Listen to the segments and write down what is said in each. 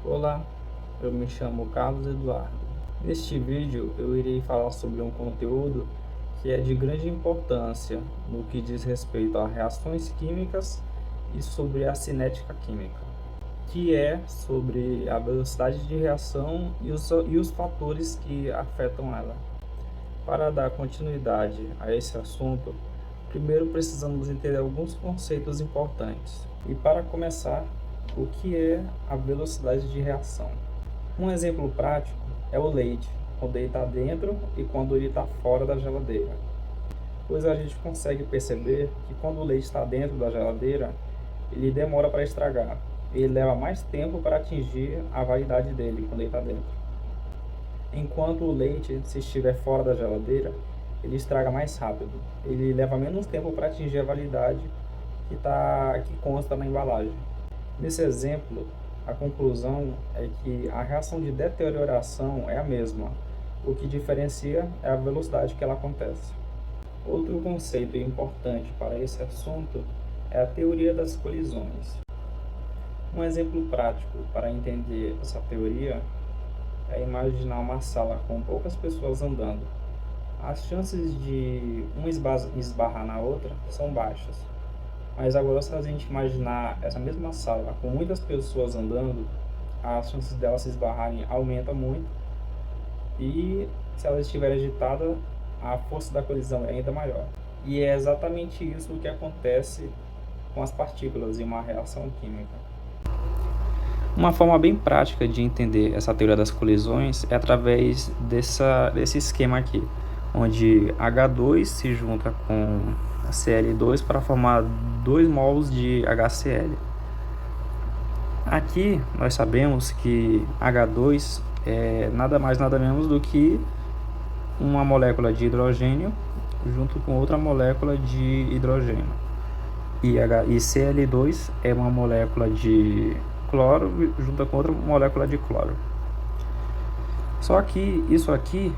Olá, eu me chamo Carlos Eduardo. Neste vídeo eu irei falar sobre um conteúdo que é de grande importância no que diz respeito a reações químicas e sobre a cinética química, que é sobre a velocidade de reação e os fatores que afetam ela. Para dar continuidade a esse assunto, primeiro precisamos entender alguns conceitos importantes. E para começar, o que é a velocidade de reação? Um exemplo prático é o leite, quando ele está dentro e quando ele está fora da geladeira. Pois a gente consegue perceber que quando o leite está dentro da geladeira, ele demora para estragar. Ele leva mais tempo para atingir a validade dele quando ele está dentro. Enquanto o leite, se estiver fora da geladeira, ele estraga mais rápido. Ele leva menos tempo para atingir a validade que consta na embalagem. Nesse exemplo, a conclusão é que a reação de deterioração é a mesma. O que diferencia é a velocidade que ela acontece. Outro conceito importante para esse assunto é a teoria das colisões. Um exemplo prático para entender essa teoria é imaginar uma sala com poucas pessoas andando. As chances de uma esbarrar na outra são baixas. Mas agora, se a gente imaginar essa mesma sala com muitas pessoas andando, as chances delas se esbarrarem aumentam muito. E se ela estiver agitada, a força da colisão é ainda maior. E é exatamente isso que acontece com as partículas em uma reação química. Uma forma bem prática de entender essa teoria das colisões é através desse esquema aqui, onde H2 se junta com Cl2 para formar 2 mols de HCl. Aqui nós sabemos que H2 é nada mais nada menos do que uma molécula de hidrogênio junto com outra molécula de hidrogênio. E Cl2 é uma molécula de cloro junto com outra molécula de cloro. Só que isso aqui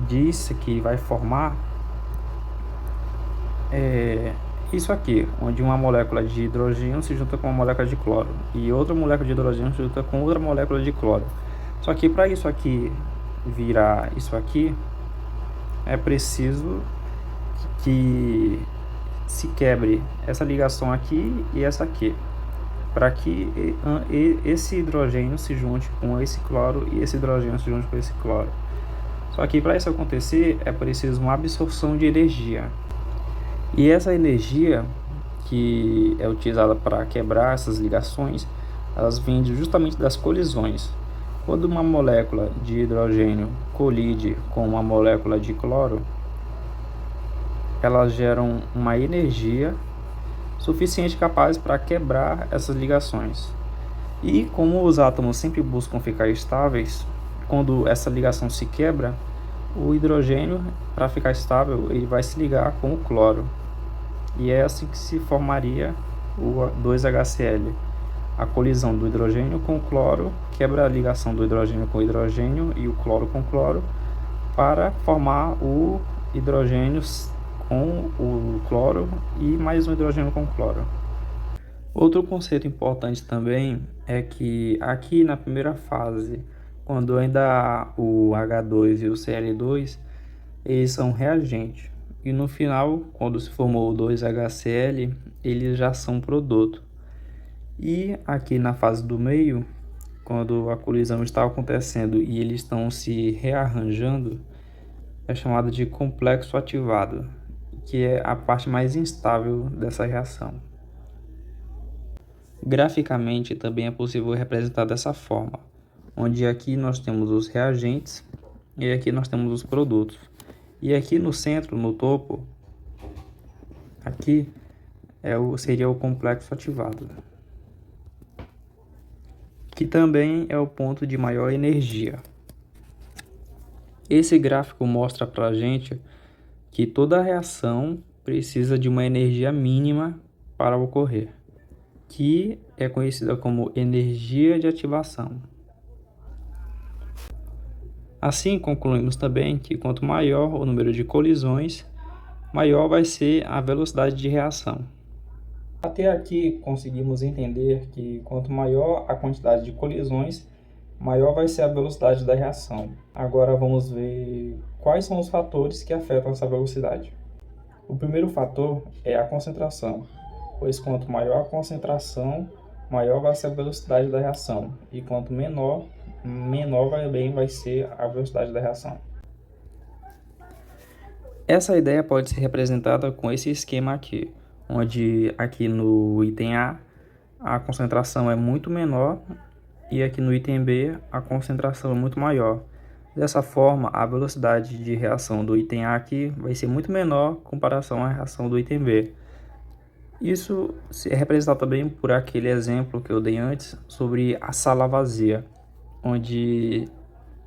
diz que vai formar isso aqui, onde uma molécula de hidrogênio se junta com uma molécula de cloro e outra molécula de hidrogênio se junta com outra molécula de cloro. Só que para isso aqui virar isso aqui, é preciso que se quebre essa ligação aqui e essa aqui, para que esse hidrogênio se junte com esse cloro e esse hidrogênio se junte com esse cloro. Só que para isso acontecer é preciso uma absorção de energia. E essa energia que é utilizada para quebrar essas ligações, elas vêm justamente das colisões. Quando uma molécula de hidrogênio colide com uma molécula de cloro, elas geram uma energia suficiente capaz para quebrar essas ligações. E como os átomos sempre buscam ficar estáveis, quando essa ligação se quebra, o hidrogênio, para ficar estável, ele vai se ligar com o cloro. E é assim que se formaria o 2HCl. A colisão do hidrogênio com o cloro quebra a ligação do hidrogênio com o hidrogênio e o cloro com o cloro para formar o hidrogênio com o cloro e mais um hidrogênio com cloro. Outro conceito importante também é que aqui na primeira fase, quando ainda há o H2 e o Cl2, eles são reagentes. E no final, quando se formou o 2HCl, eles já são produto. E aqui na fase do meio, quando a colisão está acontecendo e eles estão se rearranjando, é chamado de complexo ativado, que é a parte mais instável dessa reação. Graficamente também é possível representar dessa forma, onde aqui nós temos os reagentes e aqui nós temos os produtos. E aqui no centro, no topo, aqui seria o complexo ativado, que também é o ponto de maior energia. Esse gráfico mostra para a gente que toda reação precisa de uma energia mínima para ocorrer, que é conhecida como energia de ativação. Assim, concluímos também que quanto maior o número de colisões, maior vai ser a velocidade de reação. Até aqui conseguimos entender que quanto maior a quantidade de colisões, maior vai ser a velocidade da reação. Agora vamos ver quais são os fatores que afetam essa velocidade. O primeiro fator é a concentração, pois quanto maior a concentração, maior vai ser a velocidade da reação, e quanto menor vai ser a velocidade da reação. Essa ideia pode ser representada com esse esquema aqui, onde aqui no item a concentração é muito menor e aqui no item B a concentração é muito maior. Dessa forma, a velocidade de reação do item A aqui vai ser muito menor em comparação à reação do item B. Isso é representado também por aquele exemplo que eu dei antes sobre a sala vazia, onde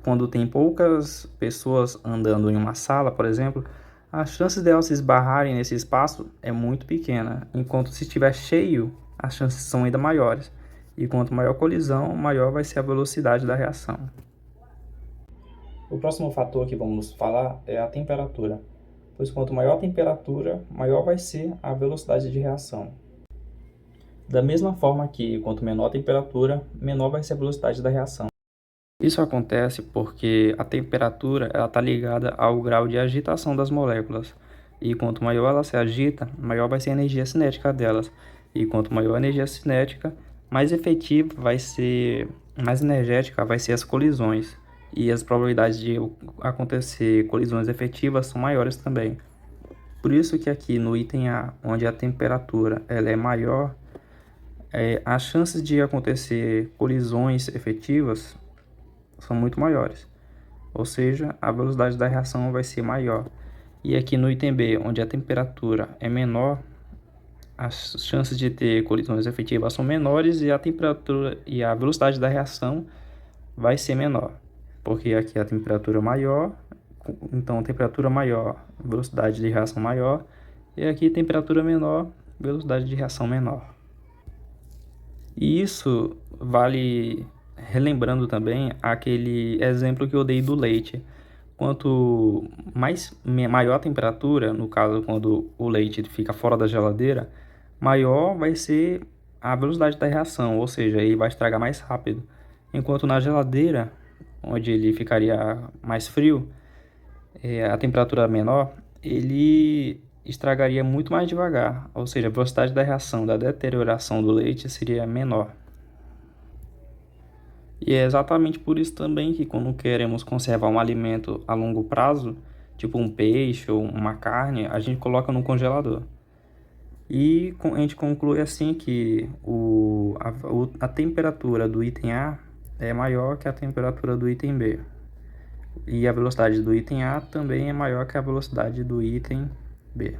quando tem poucas pessoas andando em uma sala, por exemplo, as chances delas se esbarrarem nesse espaço é muito pequena, enquanto se estiver cheio, as chances são ainda maiores. E quanto maior a colisão, maior vai ser a velocidade da reação. O próximo fator que vamos falar é a temperatura, pois quanto maior a temperatura, maior vai ser a velocidade de reação. Da mesma forma que quanto menor a temperatura, menor vai ser a velocidade da reação. Isso acontece porque a temperatura está ligada ao grau de agitação das moléculas, e quanto maior ela se agita, maior vai ser a energia cinética delas, e quanto maior a energia cinética, mais efetiva vai ser, mais energética vai ser as colisões, e as probabilidades de acontecer colisões efetivas são maiores também. Por isso que aqui no item A, onde a temperatura ela é maior, as chances de acontecer colisões efetivas são muito maiores, ou seja, a velocidade da reação vai ser maior. E aqui no item B, onde a temperatura é menor, as chances de ter colisões efetivas são menores e a temperatura e a velocidade da reação vai ser menor, porque aqui a temperatura é maior, então temperatura maior, velocidade de reação maior, e aqui temperatura menor, velocidade de reação menor. E isso vale relembrando também aquele exemplo que eu dei do leite. Quanto maior a temperatura, no caso quando o leite fica fora da geladeira, maior vai ser a velocidade da reação, ou seja, ele vai estragar mais rápido. Enquanto na geladeira, onde ele ficaria mais frio, a temperatura menor, ele estragaria muito mais devagar, ou seja, a velocidade da reação, da deterioração do leite seria menor. E é exatamente por isso também que quando queremos conservar um alimento a longo prazo, tipo um peixe ou uma carne, a gente coloca no congelador. E a gente conclui assim que a temperatura do item A é maior que a temperatura do item B. E a velocidade do item A também é maior que a velocidade do item B.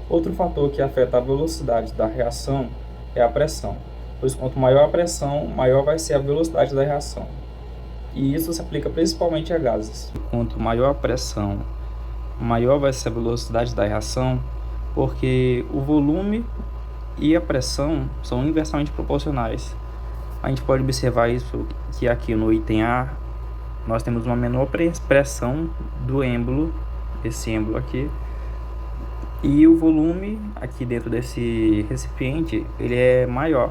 Outro fator que afeta a velocidade da reação é a pressão, pois quanto maior a pressão, maior vai ser a velocidade da reação. E isso se aplica principalmente a gases. Quanto maior a pressão, maior vai ser a velocidade da reação, porque o volume e a pressão são inversamente proporcionais. A gente pode observar isso que aqui no item A, nós temos uma menor pressão do êmbolo, esse êmbolo aqui, e o volume aqui dentro desse recipiente, ele é maior.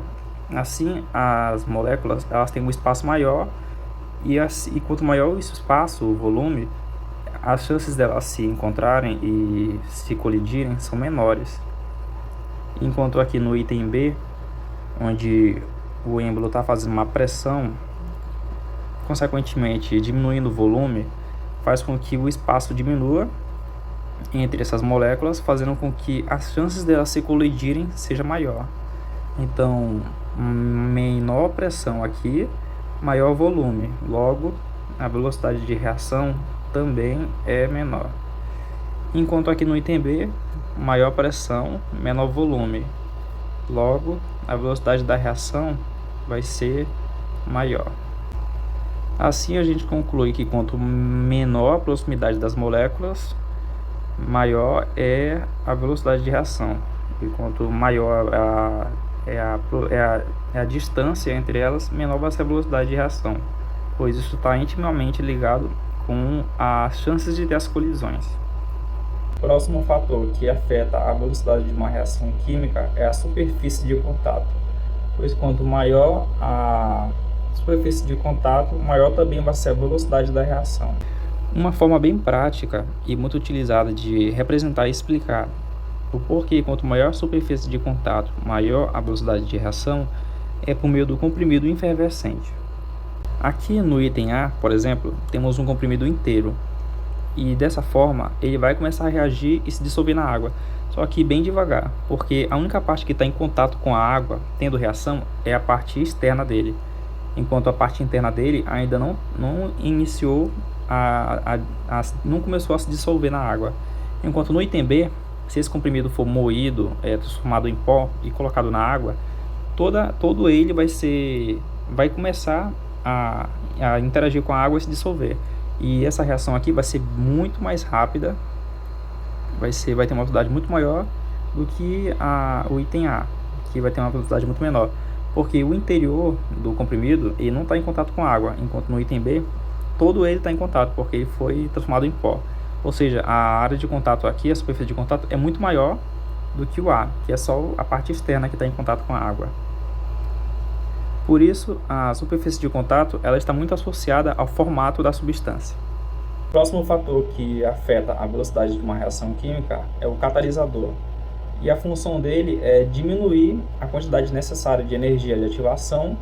Assim, as moléculas elas têm um espaço maior e quanto maior o espaço, o volume, as chances delas se encontrarem e se colidirem são menores. Enquanto aqui no item B, onde o êmbolo está fazendo uma pressão, consequentemente diminuindo o volume, faz com que o espaço diminua entre essas moléculas, fazendo com que as chances delas se colidirem seja maior. Então, menor pressão aqui, maior volume, logo a velocidade de reação também é menor. Enquanto aqui no item B, maior pressão, menor volume, logo a velocidade da reação vai ser maior. Assim a gente conclui que quanto menor a proximidade das moléculas, maior é a velocidade de reação, e quanto maior a distância entre elas, menor vai ser a velocidade de reação, pois isso está intimamente ligado com as chances de ter as colisões. O próximo fator que afeta a velocidade de uma reação química é a superfície de contato, pois quanto maior a superfície de contato, maior também vai ser a velocidade da reação. Uma forma bem prática e muito utilizada de representar e explicar o porquê quanto maior a superfície de contato, maior a velocidade de reação, é por meio do comprimido efervescente. Aqui no item A, por exemplo, temos um comprimido inteiro, e dessa forma ele vai começar a reagir e se dissolver na água, só que bem devagar, porque a única parte que está em contato com a água, tendo reação, é a parte externa dele, enquanto a parte interna dele ainda não iniciou, não começou a se dissolver na água. Enquanto no item B, se esse comprimido for moído, transformado em pó e colocado na água, todo ele vai começar a interagir com a água e se dissolver. E essa reação aqui vai ser muito mais rápida, vai ter uma velocidade muito maior do que o item A, que vai ter uma velocidade muito menor, porque o interior do comprimido ele não está em contato com a água, enquanto no item B todo ele está em contato, porque ele foi transformado em pó. Ou seja, a área de contato aqui, a superfície de contato, é muito maior do que o A, que é só a parte externa que está em contato com a água. Por isso, a superfície de contato ela está muito associada ao formato da substância. O próximo fator que afeta a velocidade de uma reação química é o catalisador. E a função dele é diminuir a quantidade necessária de energia de ativação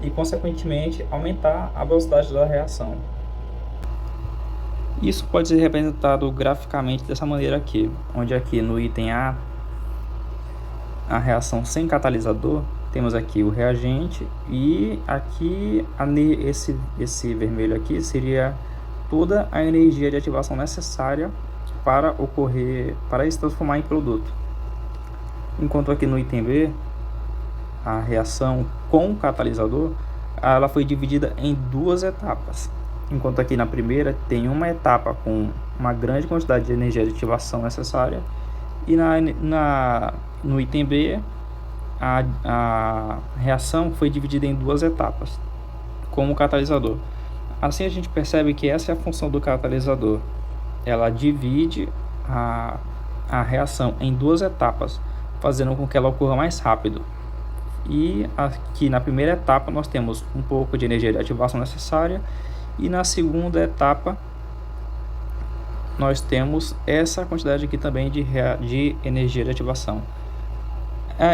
e, consequentemente, aumentar a velocidade da reação. Isso pode ser representado graficamente dessa maneira aqui, onde aqui no item A, a reação sem catalisador, temos aqui o reagente e aqui esse vermelho aqui seria toda a energia de ativação necessária para ele se transformar em produto. Enquanto aqui no item B, a reação com o catalisador, ela foi dividida em duas etapas. Enquanto aqui na primeira tem uma etapa com uma grande quantidade de energia de ativação necessária, e no item B a reação foi dividida em duas etapas com o catalisador. Assim a gente percebe que essa é a função do catalisador, ela divide a reação em duas etapas, fazendo com que ela ocorra mais rápido. E aqui na primeira etapa nós temos um pouco de energia de ativação necessária, e na segunda etapa nós temos essa quantidade aqui também de energia de ativação.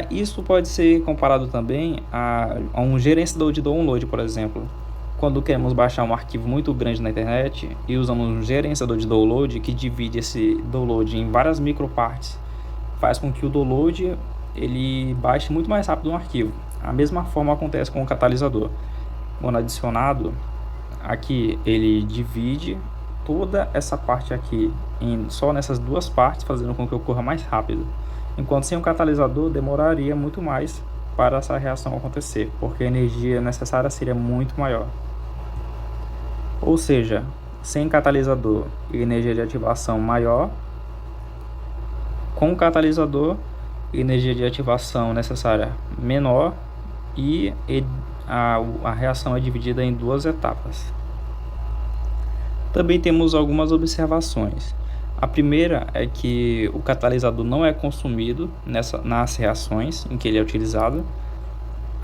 Isso pode ser comparado também a um gerenciador de download, por exemplo. Quando queremos baixar um arquivo muito grande na internet e usamos um gerenciador de download que divide esse download em várias micropartes, faz com que o download ele baixe muito mais rápido um arquivo. A mesma forma acontece com o catalisador. Quando adicionado, aqui ele divide toda essa parte aqui só nessas duas partes, fazendo com que ocorra mais rápido. Enquanto sem o catalisador demoraria muito mais para essa reação acontecer, porque a energia necessária seria muito maior. Ou seja, sem catalisador e energia de ativação maior, com o catalisador energia de ativação necessária menor, e a reação é dividida em duas etapas. Também temos algumas observações. A primeira é que o catalisador não é consumido nas reações em que ele é utilizado.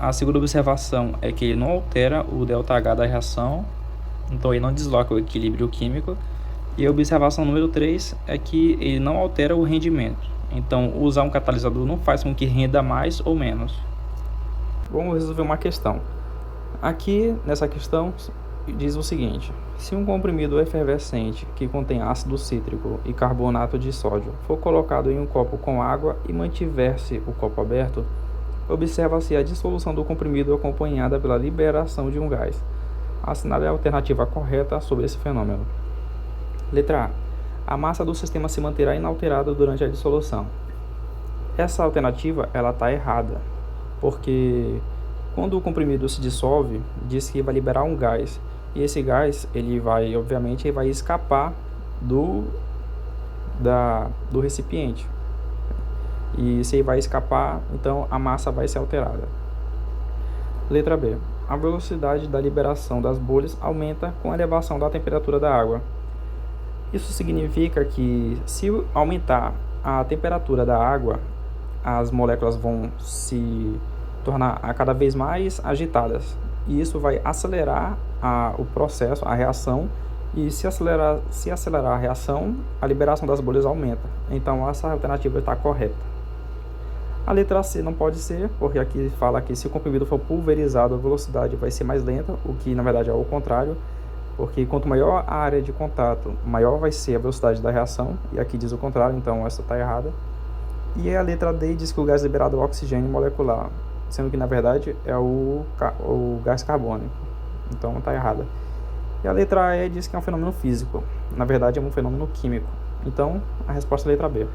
A segunda observação é que ele não altera o ΔH da reação, então ele não desloca o equilíbrio químico. E a observação número 3 é que ele não altera o rendimento. Então, usar um catalisador não faz com que renda mais ou menos. Vamos resolver uma questão. Aqui, nessa questão, diz o seguinte: se um comprimido efervescente que contém ácido cítrico e carbonato de sódio for colocado em um copo com água e mantiver-se o copo aberto, observa-se a dissolução do comprimido acompanhada pela liberação de um gás. Assinale a alternativa correta sobre esse fenômeno. Letra A. A massa do sistema se manterá inalterada durante a dissolução. Essa alternativa está errada, porque quando o comprimido se dissolve, diz que vai liberar um gás, e esse gás obviamente vai escapar do recipiente. E se ele vai escapar, então a massa vai ser alterada. Letra B. A velocidade da liberação das bolhas aumenta com a elevação da temperatura da água. Isso significa que, se aumentar a temperatura da água, as moléculas vão se tornar cada vez mais agitadas. e isso vai acelerar o processo, a reação, e se acelerar a reação, a liberação das bolhas aumenta. Então essa alternativa está correta. A letra C não pode ser, porque aqui fala que se o comprimido for pulverizado, a velocidade vai ser mais lenta, o que na verdade é o contrário, porque quanto maior a área de contato, maior vai ser a velocidade da reação, e aqui diz o contrário, então essa está errada. E a letra D diz que o gás liberado é o oxigênio molecular, sendo que na verdade é o gás carbônico, então está errada. E a letra E diz que é um fenômeno físico, na verdade é um fenômeno químico, então a resposta é a letra B.